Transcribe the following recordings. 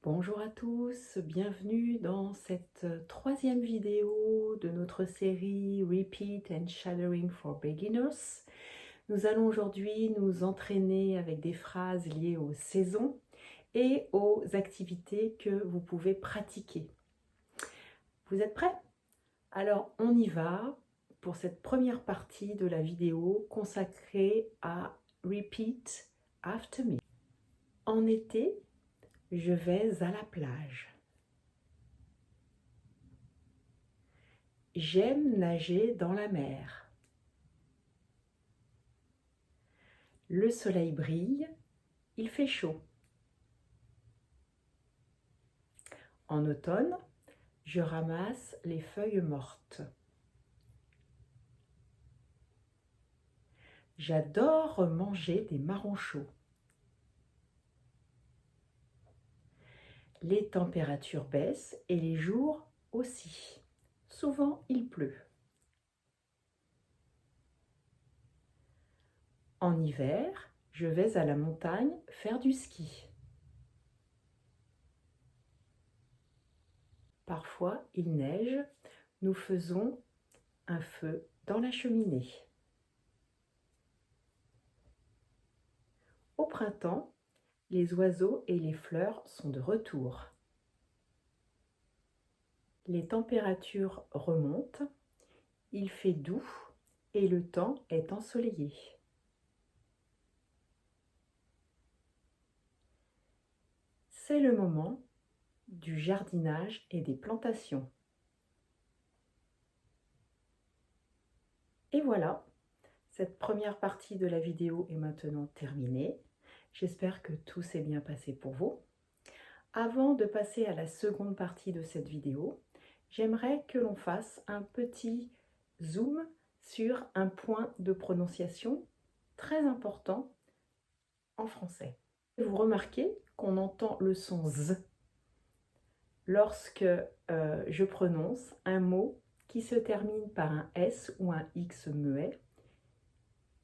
Bonjour à tous, bienvenue dans cette troisième vidéo de notre série Repeat and Shadowing for Beginners. Nous allons aujourd'hui nous entraîner avec des phrases liées aux saisons et aux activités que vous pouvez pratiquer. Vous êtes prêts? Alors on y va pour cette première partie de la vidéo consacrée à Repeat After Me. En été, je vais à la plage. J'aime nager dans la mer. Le soleil brille, il fait chaud. En automne, je ramasse les feuilles mortes. J'adore manger des marrons chauds. Les températures baissent et les jours aussi. Souvent, il pleut. En hiver, je vais à la montagne faire du ski. Parfois, il neige. Nous faisons un feu dans la cheminée. Au printemps, les oiseaux et les fleurs sont de retour. Les températures remontent, il fait doux et le temps est ensoleillé. C'est le moment du jardinage et des plantations. Et voilà, cette première partie de la vidéo est maintenant terminée. J'espère que tout s'est bien passé pour vous. Avant de passer à la seconde partie de cette vidéo, j'aimerais que l'on fasse un petit zoom sur un point de prononciation très important en français. Vous remarquez qu'on entend le son Z lorsque je prononce un mot qui se termine par un S ou un X muet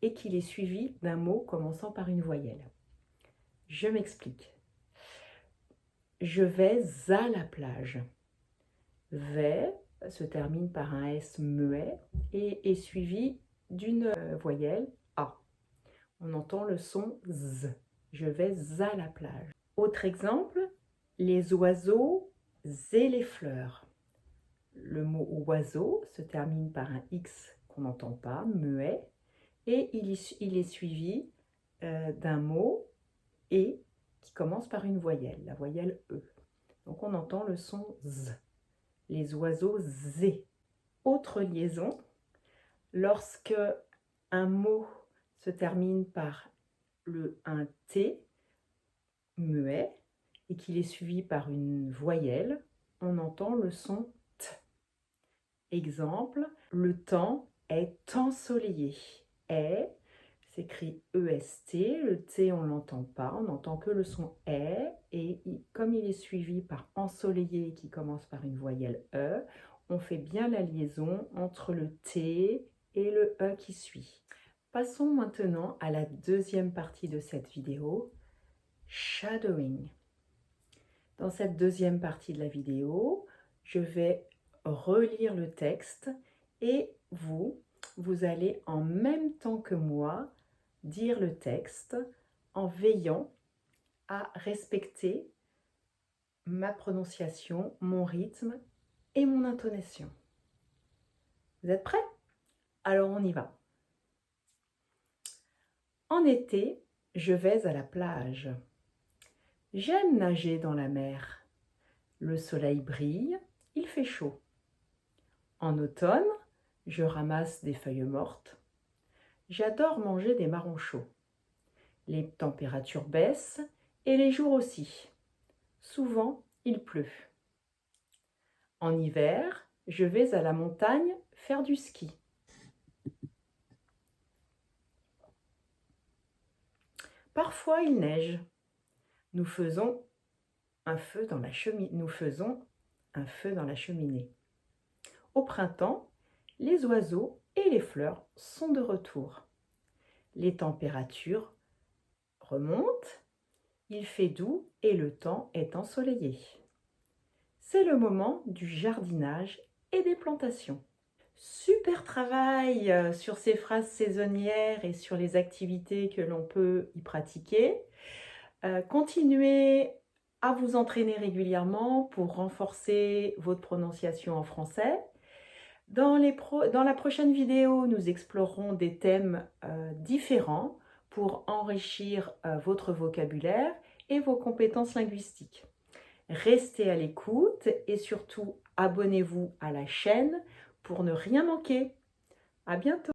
et qu'il est suivi d'un mot commençant par une voyelle. Je m'explique. Je vais à la plage. Vais se termine par un S muet et est suivi d'une voyelle A. On entend le son Z. Je vais à la plage. Autre exemple, les oiseaux et les fleurs. Le mot oiseau se termine par un X qu'on n'entend pas, muet, et il est suivi d'un mot et qui commence par une voyelle, la voyelle E. Donc on entend le son Z. Les oiseaux zé. Autre liaison, lorsque un mot se termine par un T muet et qu'il est suivi par une voyelle, on entend le son T. Exemple, le temps est ensoleillé. Est s'écrit EST, le T on ne l'entend pas, on n'entend que le son est, et comme il est suivi par ensoleillé qui commence par une voyelle E, on fait bien la liaison entre le T et le E qui suit. Passons maintenant à la deuxième partie de cette vidéo, shadowing. Dans cette deuxième partie de la vidéo, je vais relire le texte et vous allez en même temps que moi dire le texte en veillant à respecter ma prononciation, mon rythme et mon intonation. Vous êtes prêts? Alors on y va. En été, je vais à la plage. J'aime nager dans la mer. Le soleil brille, il fait chaud. En automne, je ramasse des feuilles mortes. J'adore manger des marrons chauds. Les températures baissent et les jours aussi. Souvent, il pleut. En hiver, je vais à la montagne faire du ski. Parfois, il neige. Nous faisons un feu dans la cheminée. Au printemps, les oiseaux et les fleurs sont de retour. Les températures remontent, Il fait doux et le temps est ensoleillé. C'est le moment du jardinage et des plantations. Super travail sur ces phrases saisonnières et sur les activités que l'on peut y pratiquer. Continuez à vous entraîner régulièrement pour renforcer votre prononciation en français. Dans la prochaine vidéo, nous explorerons des thèmes différents pour enrichir votre vocabulaire et vos compétences linguistiques. Restez à l'écoute et surtout abonnez-vous à la chaîne pour ne rien manquer. À bientôt!